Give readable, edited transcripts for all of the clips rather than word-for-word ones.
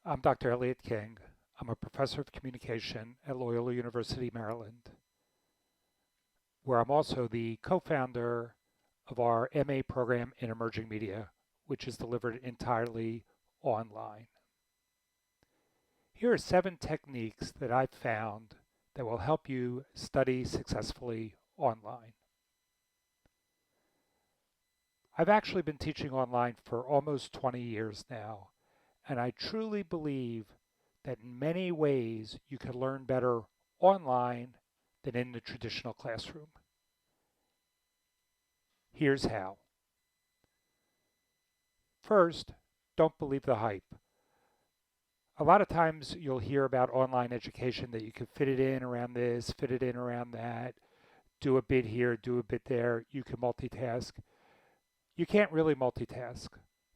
I'm Dr. Elliot King. I'm a professor of communication at Loyola University Maryland, where I'm also the co-founder of our MA program in emerging media, which is delivered entirely online. Here are 7 techniques that I've found that will help you study successfully online. I've actually been teaching online for almost 20 years now, and I truly believe that in many ways you can learn better online than in the traditional classroom. Here's how. First, don't believe the hype. A lot of times you'll hear about online education that you can fit it in around this, fit it in around that, do a bit here, do a bit there, you can multitask. You can't really multitask.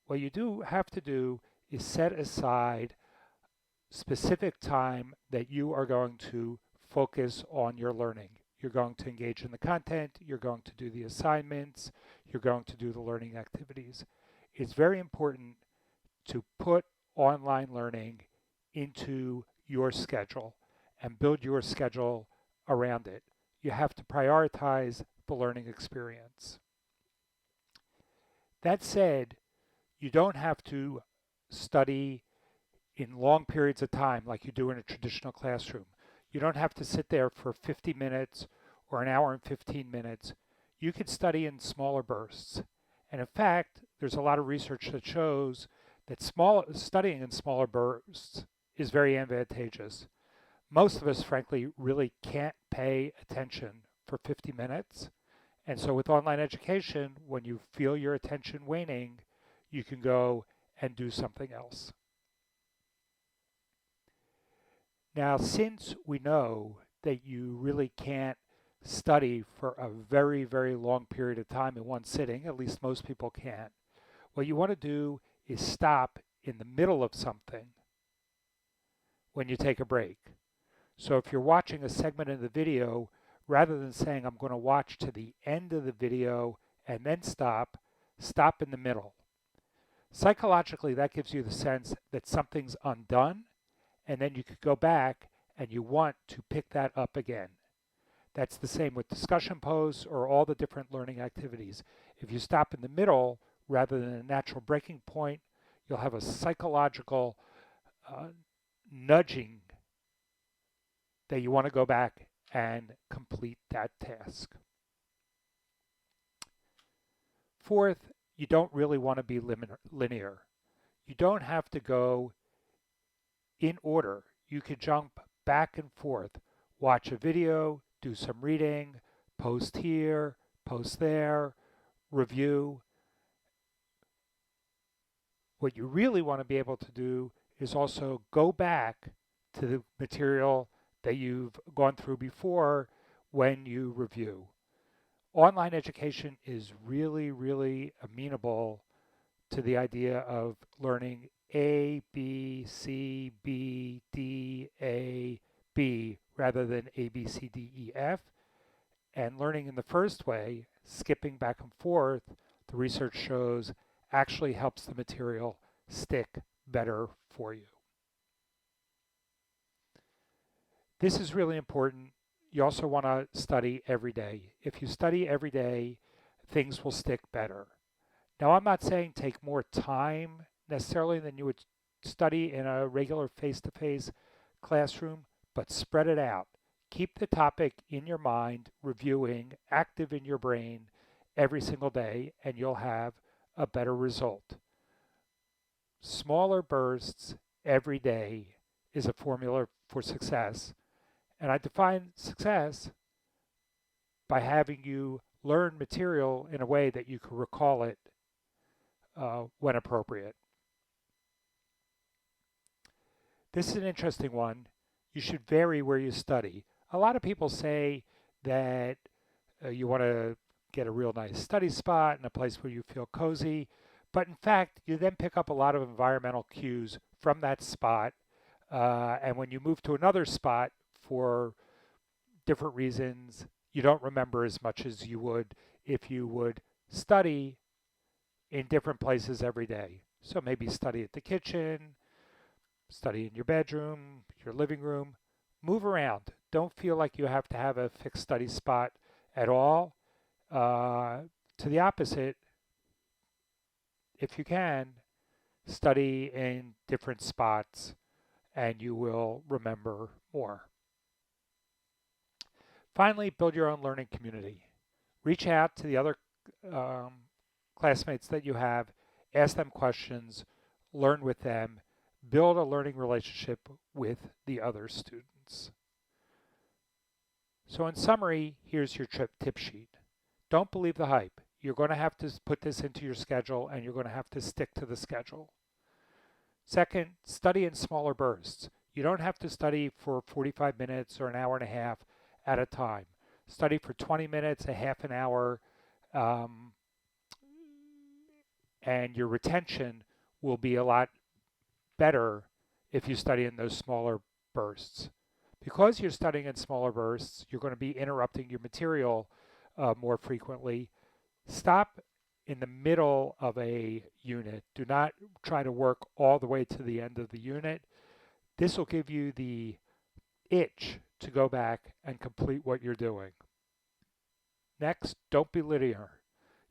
What you do have to do is set aside specific time that you are going to focus on your learning. You're going to engage in the content, you're going to do the assignments, you're going to do the learning activities. It's very important to put online learning into your schedule and build your schedule around it. You have to prioritize the learning experience. That said, you don't have to study in long periods of time like you do in a traditional classroom. You don't have to sit there for 50 minutes or an hour and 15 minutes. You can study in smaller bursts. And in fact, there's a lot of research that shows that studying in smaller bursts is very advantageous. Most of us, frankly, really can't pay attention for 50 minutes. And so with online education, when you feel your attention waning, you can go and do something else. Now, since we know that you really can't study for a very, very long period of time in one sitting, at least most people can't, what you want to do is stop in the middle of something when you take a break. So if you're watching a segment of the video, rather than saying, I'm going to watch to the end of the video and then stop, stop in the middle. Psychologically, that gives you the sense that something's undone, and then you could go back and you want to pick that up again. That's the same with discussion posts or all the different learning activities. If you stop in the middle rather than a natural breaking point, you'll have a psychological nudging that you want to go back and complete that task. Fourth, you don't really want to be linear. You don't have to go in order. You could jump back and forth, watch a video, do some reading, post here, post there, review. What you really want to be able to do is also go back to the material that you've gone through before when you review. Online education is really, really amenable to the idea of learning A, B, C, B, D, A, B, rather than A, B, C, D, E, F. And learning in the first way, skipping back and forth, the research shows actually helps the material stick better for you. This is really important. You also want to study every day. If you study every day, things will stick better. Now, I'm not saying take more time necessarily than you would study in a regular face-to-face classroom, but spread it out. Keep the topic in your mind, reviewing, active in your brain every single day, and you'll have a better result. Smaller bursts every day is a formula for success. And I define success by having you learn material in a way that you can recall it when appropriate. This is an interesting one. You should vary where you study. A lot of people say that you want to get a real nice study spot and a place where you feel cozy. But in fact, you then pick up a lot of environmental cues from that spot. And when you move to another spot, for different reasons, you don't remember as much as you would if you would study in different places every day. So maybe study at the kitchen, study in your bedroom, your living room. Move around. Don't feel like you have to have a fixed study spot at all. To the opposite, if you can, study in different spots and you will remember more. Finally, build your own learning community. Reach out to the other um, classmates that you have, ask them questions, learn with them, build a learning relationship with the other students. So in summary, here's your tip sheet. Don't believe the hype. You're going to have to put this into your schedule and you're going to have to stick to the schedule. Second, study in smaller bursts. You don't have to study for 45 minutes or an hour and a half at a time. Study for 20 minutes, a half an hour, um, and your retention will be a lot better if you study in those smaller bursts. Because you're studying in smaller bursts, you're going to be interrupting your material more frequently. Stop in the middle of a unit. Do not try to work all the way to the end of the unit. This will give you the itch to go back and complete what you're doing. Next, don't be linear.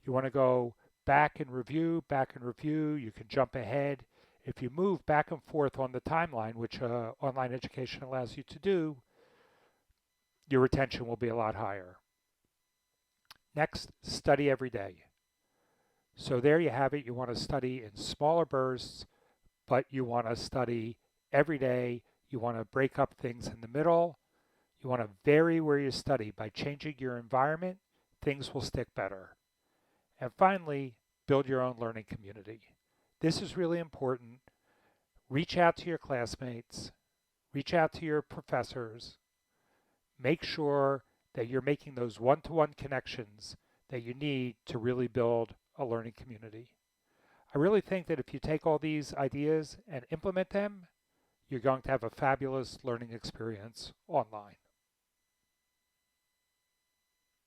You want to go back and review, back and review. You can jump ahead. If you move back and forth on the timeline, which online education allows you to do, your retention will be a lot higher. Next, study every day. So there you have it. You want to study in smaller bursts, but you want to study every day. You want to break up things in the middle. You want to vary where you study. By changing your environment, things will stick better. And finally, build your own learning community. This is really important. Reach out to your classmates. Reach out to your professors. Make sure that you're making those one-to-one connections that you need to really build a learning community. I really think that if you take all these ideas and implement them, you're going to have a fabulous learning experience online.